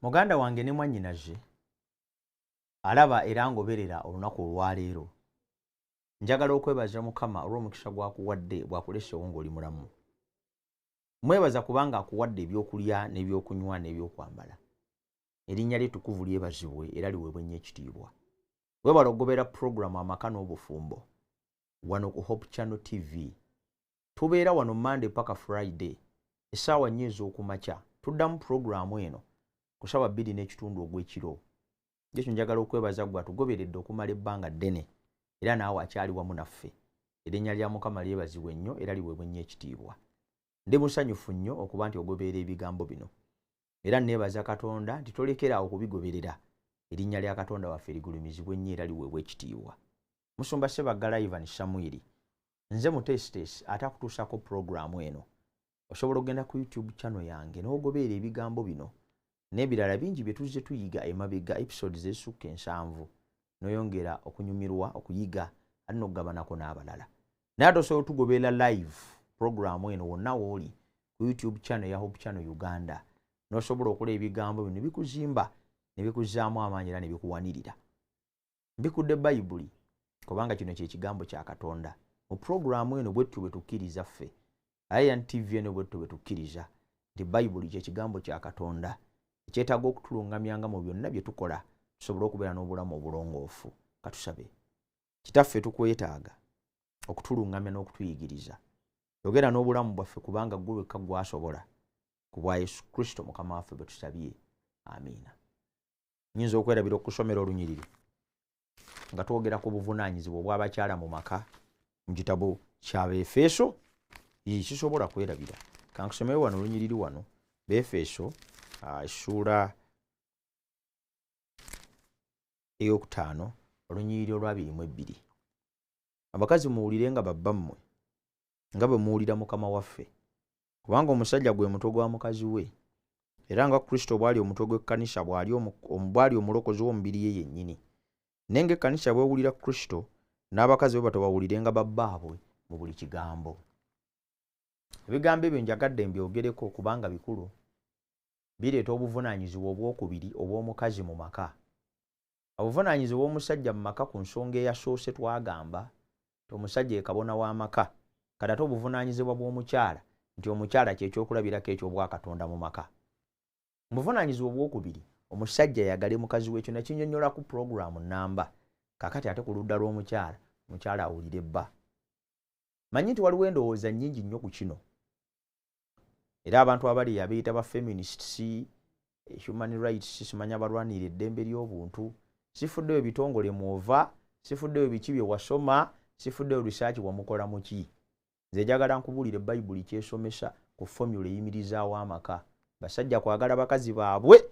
Muganda wange ne mwannyinaze alaba era ngoberera olunaku olwaleero. Njagala okwebaza Mukama olw'omukisa gwakuwadde bwakuleseewo ng'oli mulamu. Mwebaza kubanga akuwadde ebyokulya n'ebyokunywa n'ebyokwambala. Erinnya lye ttukuvu lyebazibwe era liweebwe nnyo ekitiibwa. Weebala okugoberera pulogulaamu amaka n'obufumbo wano ku Hope Channel TV. Tubeera wano Monday paka Friday essaawa 4 ez'okumakya. Tuddamu pulogulaamu eno ku ssaawa 2:30 ogw'ekiro. Ekyo njagala okwebaza gwe atugoberedde okumala ebbanga ddene era naawe akyali wamu naffe. Erinnya lya Mukama lyebazibwe nnyo era liweebwe nnyo ekitiibwa. Ndi musanyufu nnyo okuba nti ogoberera ebigambo bino. Era neebaza Katonda nti tolekeraawo okubigoberera. Erinnya lya Katonda waffe ligulumizibwe nnyo era liweebwe ekitiibwa. Musumba Ssebaggala Ivan Samwiri. Nze mutesitesi ate akutuusako pulogulaamu eno. Osobola okugenda ku YouTube channel yange n'ogoberera ebigambo bino n'ebirala bingi bye tuzze tuyiga emabega episodes ezisukka 7 n'oyongera okunyumirwa okuyiga ate n'okugabanako n'abalala. Naye ate osobola tugoberera live pulogulaamu eno wonna w'oli ku YouTube channel ya Hope Channel Uganda n'osobola okulaba ebigambo bino bikuzimba ne bikuzzaamu amaanyi era ne bikuwanirira. Mbikudde Bayibuli kubanga kino kye kigambo kya Katonda. Mu pulogulaamu eno bwettu bwe tukkiriza ffe Iron TV eno bwettu bwe tukkiriza nti Bayibuli kye kigambo kya Katonda ekyetaaga okutulungamyanga mu byonna bye tukola tusobole okubeera n'obulamu obulongoofu. Katusabe. Kitaffe tukwetaaga okutulungamya n'okutuyigiriza. Yogera n'obulamu bwaffe kubanga ggwe wekka gwasobola ku bwa Yesu Kristo Mukama waffe bwe tusabye. Amiina. Nnyinza okwerabira okusomera olunyiriri nga twogera ku buvunaanyizibwa obw'abakyala mu maka mu gitabo ky'Abeefeso. Kisobola kwerabira. Kankusomere wano olunyiriri wano Beefeso essula ey'okutaano olunyiriri olwa 22. Abakazi muwulirenga babbammwe nga bwe muwulira Mukama waffe, kubanga omusajja gwe mutwe gwa mukazi we, era nga Kristo bw'ali omutwe gw'ekkanisa bw'ali omulokozi w'omubiri ye yennyini. Naye ng'ekkanisa bw'ewulira Kristo, n'abakazi be bato bawulirenga babbaabwe mu buli kigambo. Ebigambo ebyo njagadde mbyogereko kubanga bikulu. Bireeta obuvunaanyizibwa obwokubiri obw'omukazi mu maka. Obuvunaanyizibwa bw'omusajja mu maka ku nsonga eyasoose twagamba nti omusajja ye kabona w'amaka. Kati ate obuvunaanyizibwa bw'omukyala nti omukyala kye kyokulabirako eky'obwakatonda mu maka. Mu buvunaanyizibwa obwokubiri omusajja yagale mukazi we, ekyo nakinnyonnyola ku pulogulaamu nnamba. Kaakati ate ku ludda lw'omukyala, omukyala awulire bba. Manyi nti waliwo endowooza nnyingi nnyo ku kino. Era abantu abali abeeyita ba feminists, human rights, simanya balwanira eddembe ly'obuntu, sifuddeyo bitongole mwova, sifuddeyo biki bye wasoma, sifuddeyo research wamukola mu ki. Nze njagala nkubuulire Bayibuli kyesomesa ku formula eyimirizaawo amaka. Basajja kwagala bakazi baabwe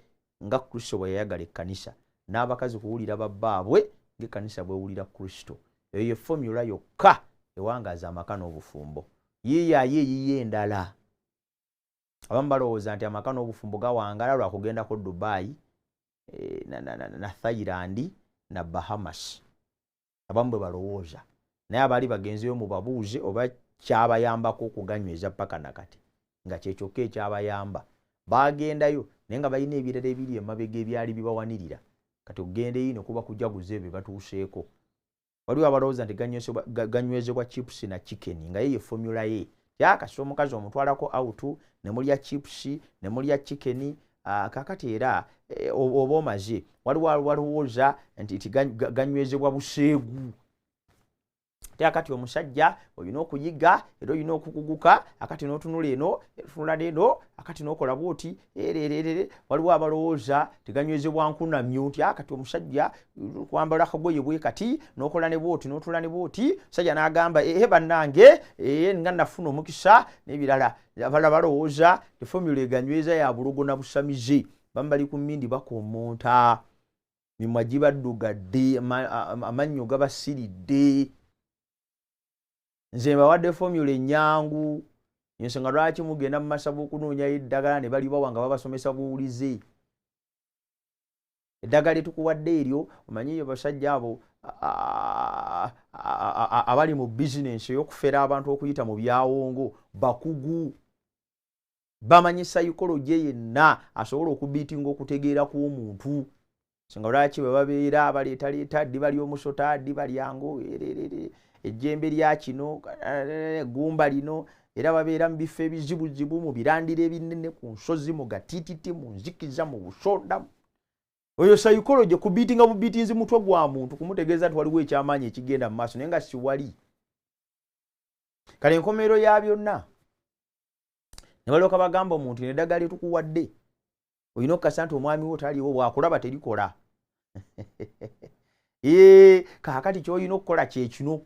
nga Kristo bwe yayagala ekkanisa, n'abakazi kuwulira babbaabwe ng'ekkanisa bw'ewulira Kristo. Eyo ye formula yokka ewangaaza amaka n'obufumbo. Yiiye endala. Abamu balowooza nti amaka n'obufumbo gawangala lwa kugendako Dubai, na Thailand, na Bahamas. Abamu bwe balowooza. Naye abaali bagenzeyo mu babuuze oba kyabayambako okuganyweza paka nakati nga kyekyokka ekyabayamba. Bagendayo naye nga balina ebirala ebiri emabega ebyali bibawanirira. Kati okugendeyo ino kuba kujaguza ebyo batuuseeko. Waliwo abalowooza nti ganywezebwa chips na chicken nga ye formula ye. Yakasi omukazi omutwalako out ne mulya chips ne mulya chicken. Kakati era oba omaze waliwo alowooza nti ganywezebwa buseegu. Akati omusajja olina okuyiga era olina okukuguka, akati n'otunula eno tunula n'eno, akati n'okola bwoti waliwo abalowooza teganywezebwa nkunamyo nti akati omusajja kwambala akagoye bwe kati n'okola ne bwoti n'otula ne bwoti. Sajja n'agamba bannange nga nafuna omukisa n'ebirala. Abalala balowooza te formula eganyweza ya bulogo na busamize. Bambali ku mmindi bakoomonta, mimwa gibaddugadde, amannyo gabasiridde. Nze mbawadde formula ennyangu. Ensonga lwaki mugenda mu masabu okunoonyayo eddagala ne bali bawa nga babasomesa buwulize. Eddagala lyetukuwadde eryo omanyi abasajja abo abali mu bizinensi ey'okufera abantu okuyita mu byawongo bakugu. bamanyi psychology yenna asobola okubiitinga okutegeera kw'omuntu. Singa lwaki bwe babeera baleeta ddi bali omusota ddi balyango ejjembe lya kino gumba lino era babeera mu bifo ebizibuzibu mu birandiro ebinene ku nsozi mu gatititi mu nzikiza mu busonda. Oyo psychology kubiitinga bubiitinzi mutwe gwa muntu kumutegeeza nti waliwo ekyamaanyi ekigenda mu maaso naye nga si wali. Kale enkomerero ya byonna ne balyoka bagamba omuntu n'eddagala lyetukuwadde olina okukasa nti omwami wo taliwo bwakulaba terikola. Kaakati ky'olina okukola kye kino.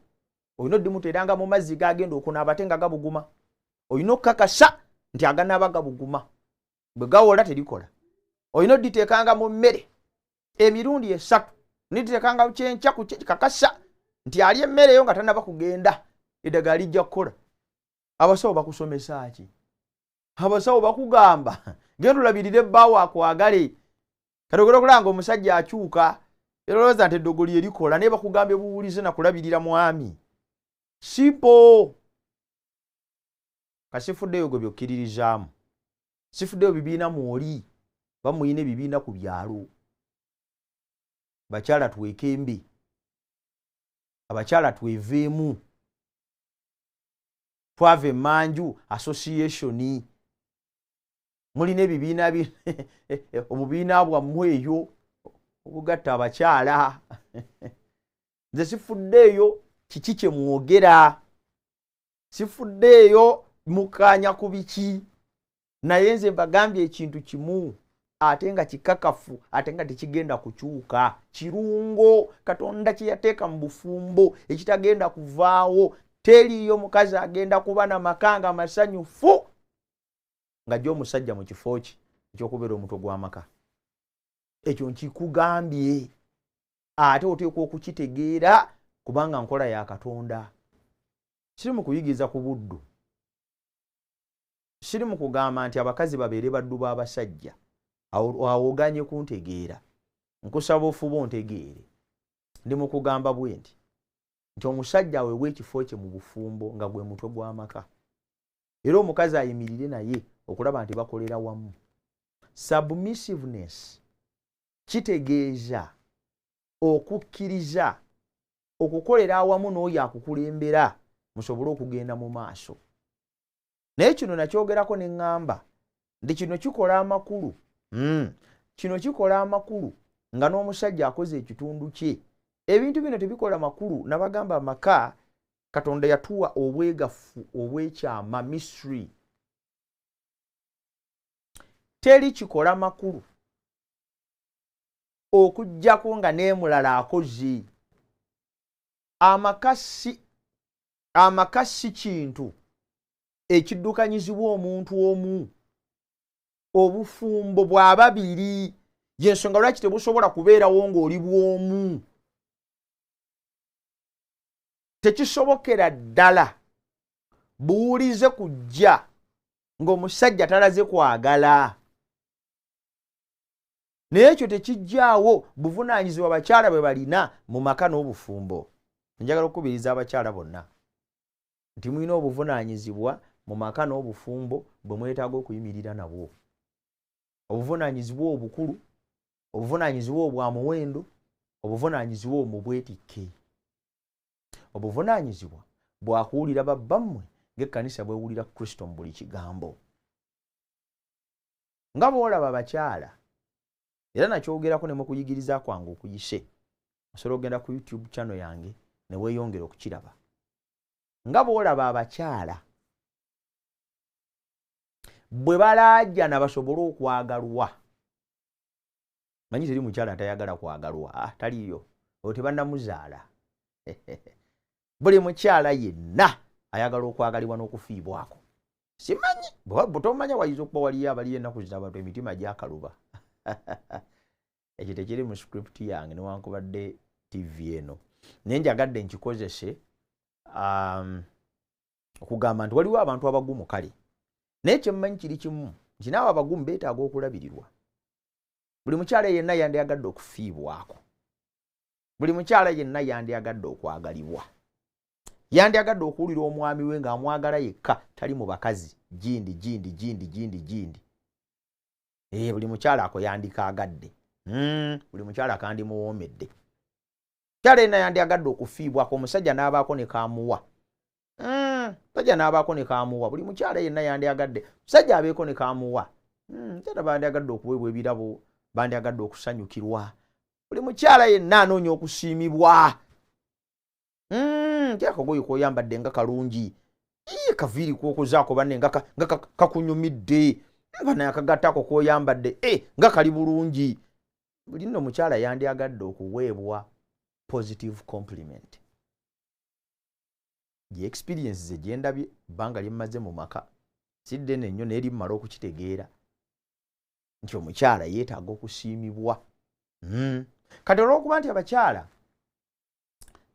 Olina oddimuteeranga mu mazzi gagenda okunaaba ate nga gabuguma. Olina okukakasa nti aganaaba gabuguma. Bwe gawola terikola. Olina odditeekanga mu mmere emirundi 3. Niditeekanga kyenkya ku kakasa nti ali emmere yo nga tanaba kugenda. Eddagala lijja kukola. Abasawo bakusomesa ki? Abasawo bakugamba genda olabirire bbaawo akwagale. Kati ogenda okulanga omusajja akyuka erowooza nti eddogo lye likola naye bakugambye Obuwulize na kulabirira mwami. Sipo. Kasifuddeyo gwe byokkiririzaamu. Sifuddeyo bibiina mwoli. Bamuyina ebibiina ku byalo. Bakyala twekembe. Abakyala tweveemu. Twave Manju Association. Mulina ebibiina obubiina bwammwe eyo obugatta abakyala. Nze sifuddeeyo kiki kye mwogera. Sifuddeeyo mukanya ku biki. Naye nze mbagambye ekintu kimu ate nga kikakafu ate nga tekigenda kukyuka. Kirungo Katonda kye yateeka mu bufumbo ekitagenda kuvaawo. Teriyo mukazi agenda kuba na makanga masanyufu nga jjo omusajja mu kifo ki ekyokubeera omutwe gw'amaka. Ekyo nkikugambye ate oteekwa okukitegeera kubanga nkola ya Katonda. Siri mu kuyigiriza ku buddu. Siri mu kugamba nti abakazi babeere baddu b'abasajja. Awo oganye kuntegeera. Nkusaba ofuba ontegeere. Ndi mu kugamba bwe nti omusajja aweebwa ekifo kye mu bufumbo nga gwe mutwe gw'amaka. Era omukazi ayimirire naye okulaba nti bakolera wamu. Submissiveness kitegeeza okukkiriza okukolera awamu n'oyo akukulembera musobole okugenda mu maaso. Naye kino nakyogerako ne ŋŋamba ndi kino kikola amakulu. Kino kikola amakulu nga n'omusajja akoze ekitundu kye. Ebintu bino tebikola makulu nabagamba amaka Katonda yatuwa obwegafu obw'ekyama mystery. Teri kikola makulu okujjako nga n'emulala akoze. Amakasi kintu ekiddukanyizibwa omuntu omu. Obufumbo bwa babiri y'ensonga lwaki tebusobola kubeerawo ng'oli bw'omu. Tekisobokera ddala buwulize kujja ng'omusajja talaze kwagala. Naye ekyo tekijjaawo buvunaanyizibwa abakyala bwe balina mu maka n'obufumbo. Njagala okukubiriza abakyala bonna nti mulina obuvunaanyizibwa mu maka n'obufumbo bwe mwetaaga okuyimirira nabwo. Obuvunaanyizibwa obukulu, obuvunaanyizibwa obwa muwendo, obuvunaanyizibwa mu bwetikke. Obuvunaanyizibwa bwakuwulira babbammwe ng'ekkanisa bwewulira Kristo mu buli kigambo. Nga bw'olaba abakyala era nakyogerako ne mu kuyigiriza kwange okuyise osobola okugenda ku YouTube channel yange ne weeyongera okukiraba. Nga bw'olaba abakyala bwe balaajja na basobole okwagalwa. Manyi teri mukyala atayagala kwagalwa. Taliyo. Oyo tebannamuzaala. Buli mukyala yenna ayagala okwagalibwa n'okufiibwako. Simanyi bwe tomanya wayinza okuba waliyo abali ennaku zino abantu emitima gyakaluba. Ekyo tekiri mu script yange newankubadde TV eno. Naye njagadde nkikozese okugamba nti waliwo abantu abagumu kale. Naye kyemmanyi kiri kimu nti naawe abagumu beetaaga okulabirirwa. Buli mukyala yenna yandiyagadde okufiibwako. Buli mukyala yenna yandiyagadde okwagalibwa. Yandiyagadde okuwulira omwami we ng'amwagala yekka tali mu bakazi. gindi. Buli mukyala ako yandikaagadde. Buli mukyala kandi muwoomedde. Kyala yenna yandyagadde okufiibwako, omusajja n'abaako ne kaamuwa. Musajja n'abaako ne kaamuwa. Buli mukyala yenna yandyagadde musajja abeeko ne kaamuwa. Kyala bandyagadde okuweebwa ebirabo, bandyagadde okusanyukirwa. Buli mukyala yenna anoonya okusiimibwa. Akagoye k'oyambadde nga kalungi, kaviiri k'okozaako banne nga kakunyumidde, naye akagattako k'oyambadde nga kali bulungi. Buli nno mukyala yandyagadde okuweebwa positive compliment. Gye experience ze gye ndabye bbanga lye mmaze mu maka sidde nnyo naye limala okukitegeera nti omukyala yeetaaga okusiimibwa. Kati olw'okuba nti abakyala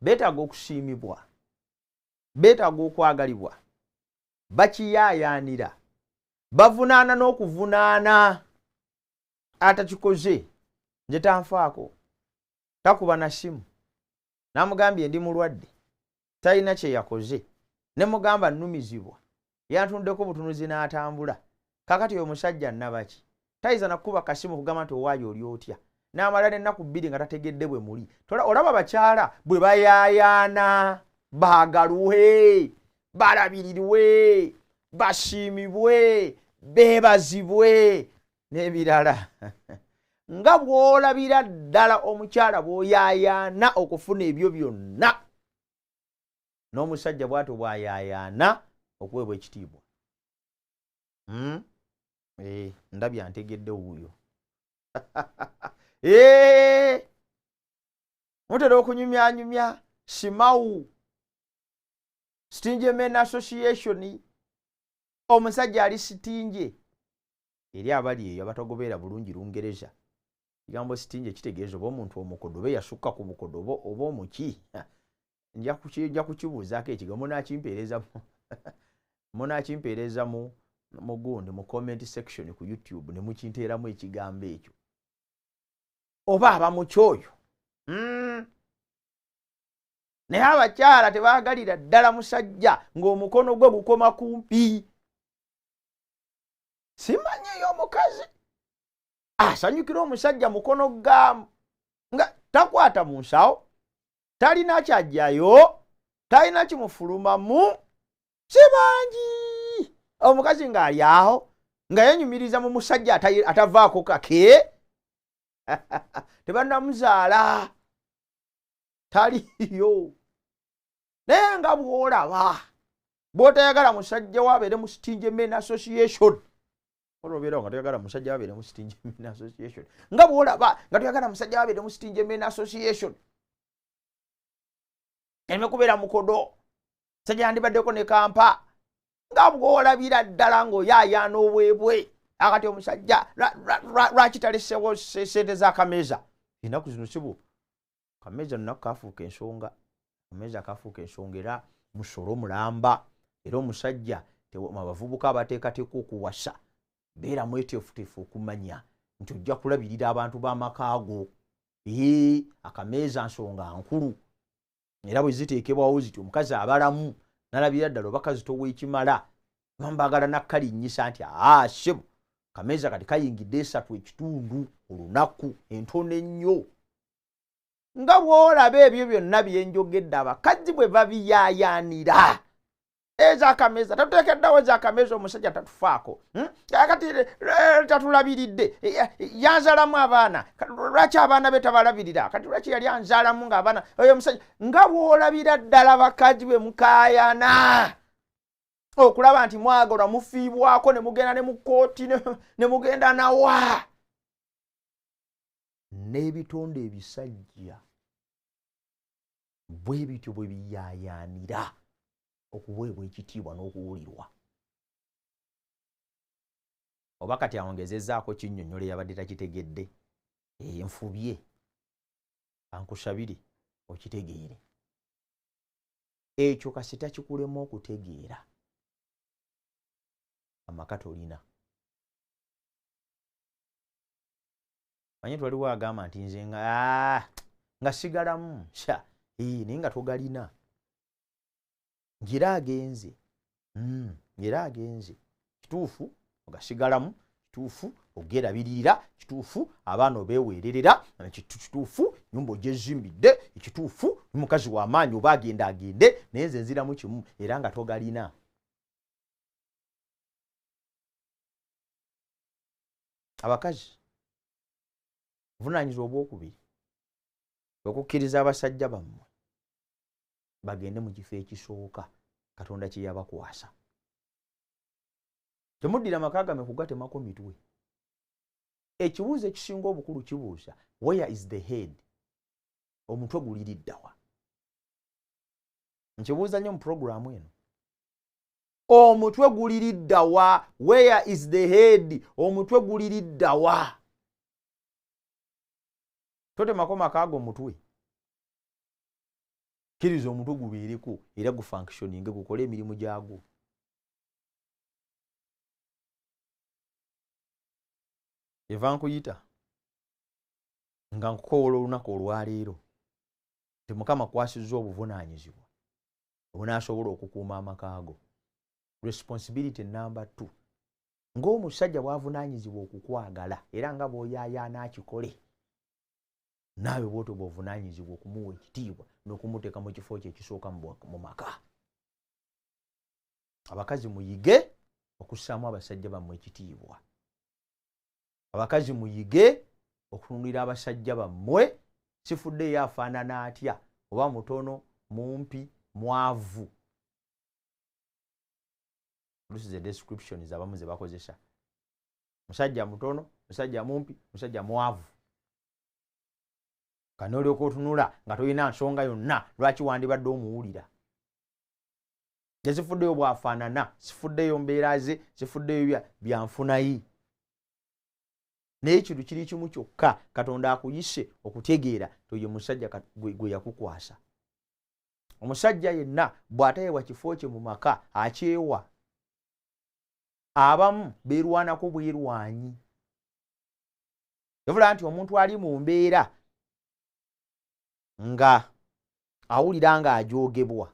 beetaaga okusiimibwa, beetaaga okwagalibwa, bakiyaayaanira, bavunaana n'okuvunaana. Atakikoze nze tanfaako, takuba na simu, namugambye ndi mulwadde, talina kye yakoze, ne mugamba nnumizibwa, yantuddeko butunuzi n'atambula. Kakati oyo musajja nnabaki tayiza nakuba kasimu kugamba nti owaayo oli otya, n'amala n'ennaku 2 nga tategedde bwe muli. Olaba abakyala bwe bayaayaana, baagalwe, balabirirwe, basiimibwe, beebazibwe n'ebirala. Nga bw'olabira ddala omukyala bw'oyaayaana okufuna ebyo byonna, n'omusajja bw'atyo bw'ayaayaana okuweebwa ekitiibwa. Ndabya ntegedde wuuyo. Mutera okunyumyanyumya Simawu Stingy Men Association, omusajja ali sitinje. Eri abali eyo abatagobeera bulungi Lungereza, kigambo sitinje kitegeeza oba omuntu omukodobe yasukka ku bukodobo oba omuki. Nja kukibuuzaako ekigambo munakimpeereza mu gundi mu comment section ku YouTube ne mukinteeramu ekigambo ekyo. Oba abamuki oyo. Naye abakyala tebaagalira ddala musajja ng'omukono gwe gukoma kumpi. Simanyi eyo omukazi asanyukira omusajja mukono gamu nga takwata mu nsawo, talina kyajjayo, talina kimufulumamu. Sibangi omukazi ng'ali aho nga yenyumiriza mu musajja atavaako kake. Tebannamuzaala, taliyo. Naye nga bw'olaba bw'otayagala musajja wabeere mu Stingy Men Association, olwobeerawo nga toyagala musajja wabeere mu Stingy Men Association, nga bw'olaba nga toyagala musajja wabeere mu Stingy Men Association, ereme kubeera mukodo, musajja yandibaddeko ne kampa, nga bw'olabira ddala ng'oyaayaana obwebwe. Akati omusajja lwaki taleseewo sente z'akameeza? Ennaku zino sibu kameeza nnaku kafuuka ensonga. Kameeza kafuuka ensonga era musolo mulamba. Era omusajja abavubuka abateekateeka okuwasa beera mweteefuteefu okumanya nti ojja kulabirira abantu b'amaka go. Akameeza nsonga nkulu. Era bwe ziteekebwawo ziti omukazi abalamu nalabira ddala obakazi towa ekimala. Bambagala nakkalinnyisa nti sibu kameeza kati kayingidde 3.5 olunaku, entono ennyo. Nga bw'olaba ebyo byonna bye njogedde abakazi bwe babiyaayaanira. Ez'akameeza tatuteekeddewo ez'akameeza omusajja tatufaako. Kati tatulabiridde, yanzaalamu abaana, lwaki abaana be tabalabirira? Kati lwaki yali anzaalamu ng'abaana oyo omusajja? Nga bw'olabira ddala abakazi bwe mukaayana okulaba nti mwagalwa mufiibwako ne mugenda ne mu kkooti ne mugenda nawa. N'ebitonde ebisajja bwe bityo bwe biyaayaanira okuweebwa ekitiibwa n'okuwulirwa. Oba kati awongezezzaako kinnyonnyola yabadde takitegedde. Enfubye ankusabire okitegeere. Ekyo kasita kikulema okutegeera amaka tolina. Manyi twaliwo agamba nti nze nga sigalamu naye nga togalina. Ngira agenze. kituufu ogasigalamu, kituufu ogerabirira, kituufu abaana obeeweererera, kituufu nyumba ogyezimbidde, ekituufu mukazi w'amaanyi oba agende naye nze nziramu kimu era nga togalina. Abakazi buvunaanyizibwa obwokubiri okukkiriza abasajja bammwe bagende mu kifo ekisooka Katonda kye yabakwasa. Temuddira amaka gammwe kugatemako mitwe. Ekibuuzo ekisinga obukulu kibuuza where is the head? Omutwe guliridda wa? Nkibuuza nnyo mu puroguramu eno. Omutwe guliridda wa? Where is the head? Omutwe guliridda wa? Totemako makaago mutwe. Kkiriza omutwe gubeereko era gufunctioninge gukole emirimu gyagwo. Eva nkuyita nga nkukoola olunaku olwaleero nti Mukama akwasizza obuvunaanyizibwa obunaasobola okukuuma amakaago. Responsibility number 2. Ng'omusajja bw'avunaanyizibwa okukwagala era nga bw'oyaayaana akikole, naawe bw'otyo bw'ovunaanyizibwa okumuwa ekitiibwa n'okumuteeka mu kifo kye ekisooka mu maka. Abakazi muyige okussaamu abasajja bammwe ekitiibwa. Abakazi muyige okutunulira abasajja bammwe sifuddeyo afaanana atya, oba mutono, mumpi, mwavu. This is the descriptions abamu ze bakozesa. Musajja mutono, musajja mumpi, musajja mwavu. Kano olyoka otunula nga tolina nsonga yonna lwaki wandibadde omuwulira. Tesifuddeyo bwafaanana, sifuddeyo mbeera ze, sifuddeyo byanfunayi. Naye ekintu kiri kimu kyokka, Katonda akuyise okutegeera toyo musajja gwe yakukwasa. Omusajja yenna bw'atayewa kifo kye mu maka akyewa. Abamu beerwanako bwerwanyi. Yavula nti omuntu ali mu mbeera nga awulira nga ajoogebwa.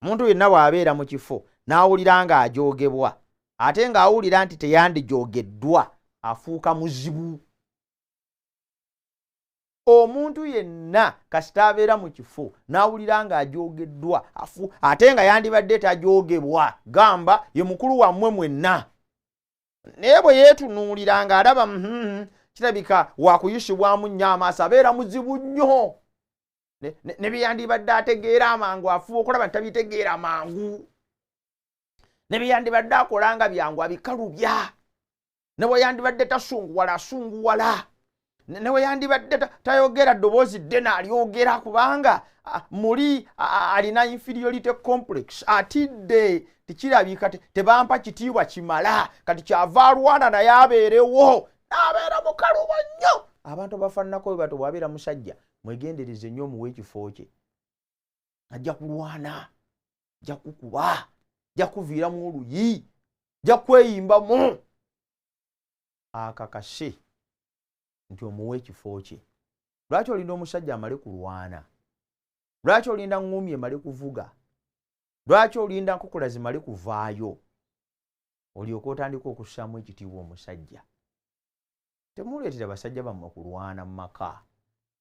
Omuntu yenna bw'abeera mu kifo n'awulira nga ajoogebwa ate ng'awulira nti teyandijoogeddwa afuuka muzibu. Omuntu yenna kasita abeera mu kifo n'awulira nga ajoogeddwa ate nga yandibadde tajoogebwa, gamba ye mukulu wammwe mwenna. Naye bwe yeetunuulira ng'alaba kirabika wakuyisibwamu nnyo amaaso, abeera muzibu nnyo. Ne bye yandibadde ategeera amangu afuba okulaba nti tabitegeera mangu. Ne bye yandibadde akola nga byangu abikalubya. Ne bwe yandibadde tasunguwala asunguwala. Ne bwe yandibadde tayogera ddoboozi ddene alyogera kubanga muli alina inferiority complex. Atidde tikirabika tebampa kitiibwa kimala kati kyava alwana naye abeerewo n'abeera mukalubo nnyo. Abantu abafaananako bwe bato bw'abeera musajja mwegendereze nnyo omuwe ekifo kye. Ajja kulwana, ajja kukuba, ajja kuviiramu oluyi, ajja kweyimbamu. Akakase nti omuwe ekifo kye. Lwaki olinda omusajja amale kulwana? Lwaki olinda ngumi emale kuvuga? Lwaki olinda nkokola zimale kuvaayo? Olyoka otandika okussaamu ekitiibwa omusajja. Temuleetera basajja bammwe kulwana mu maka.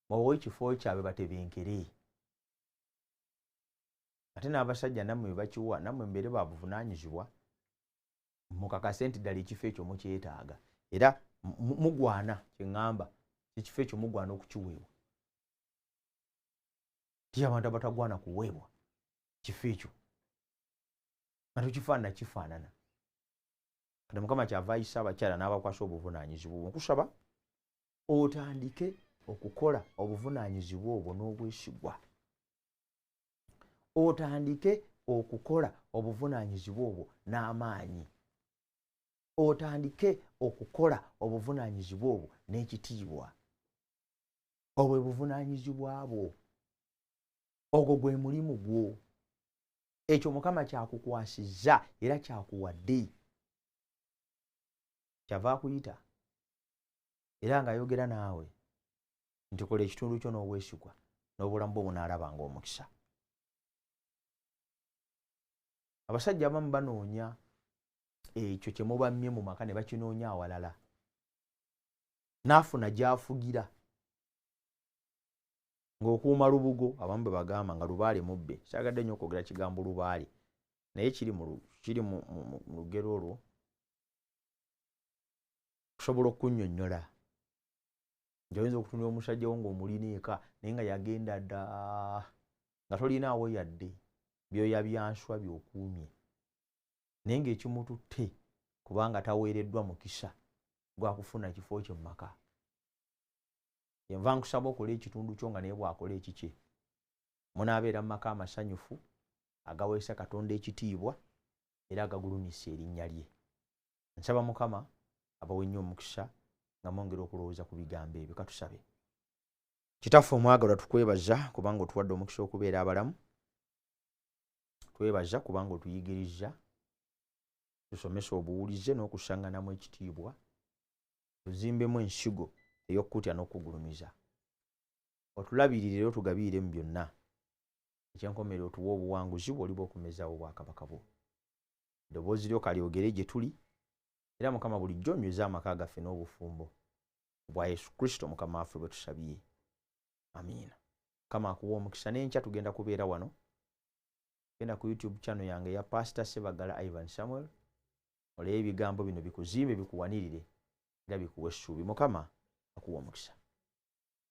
Mubawe ekifo kyabwe batebenkere. Ate n'abasajja nammwe bakiwa, nammwe mbeere ba buvunaanyizibwa. Mukakase nti ddala ekifo ekyo mukyetaaga. Era mugwana kye ŋŋamba ekifo ekyo mugwana okukiweebwa. Tya abantu abatagwana kuweebwa kifo ekyo. Nga tokifaanana kifaanana. Kati Mukama kyava ayisa abakyala n'abakwasa obuvunaanyizibwa. Nkusaba otandike okukola obuvunaanyizibwa obwo n'obwesigwa. Otandike okukola obuvunaanyizibwa obwo n'amaanyi. Otandike okukola obuvunaanyizibwa obwo n'ekitiibwa. Obwo buvunaanyizibwa bwo. Ogwo gwe mulimu gwo. Ekyo Mukama kyakukwasizza era kyakuwadde. Kyava akuyita era ng'ayogera naawe nti kola ekitundu kyo n'obwesigwa n'obulamu bwo bunaalabanga omukisa. abasajja abamu banoonya ekyo kye mubamye mu maka ne bakinoonya awalala n'afuna gy'afugira ng'okuuma lubugo abamu bwe bagamba nga lubaale mubbe. Kyagadde nnyo okwogera kigambo lubaale naye kiri mu lugero olwo kusobola okunnyonnyola nti oyinza okutunira omusajja wo ng'omulina eka naye nga yagenda dda nga tolinaawo yadde byoya byanswa by'okuumye naye ng'ekimututte kubanga taweereddwa mukisa gwa kufuna ekifo kye mu maka. Yenva nkusaba okola ekitundu kyo nga naye bw'akola ekikye munaabeera mu maka amasanyufu agaweesa Katonda ekitiibwa era agagulumisa erinnya lye. Nsaba Mukama abawe nnyo omukisa nga mwongera okulowooza ku bigambo ebyo. Katusabe. Kitaffe omwagalwa, tukwebaza kubanga otuwadde omukisa okubeera abalamu. Twebaza kubanga otuyigiriza tusomesa obuwulize n'okusaŋŋanamu ekitiibwa, tuzimbemu ensigo ey'okutya n'okugulumiza. Otulabirire era otugabiire mu byonna. Ekyenkomerero otuwe obuwanguzi bw'oliba okumezaawo obwakabaka bwo. Eddoboozi lyo kalyogere gye tuli era Mukama bulijjo onyweza amaka gaffe n'obufumbo bwa Yesu Kristo Mukama waffe bwe tusabye. Amiina. Mukama akuwa omukisa. N'enkya tugenda kubeera wano. Genda ku YouTube channel yange eya Pastor Sebagala Ivan Samuel. Oleyo ebigambo bino bikuzimbe bikuwanirire era bikuwa essuubi. Mukama akuwa omukisa.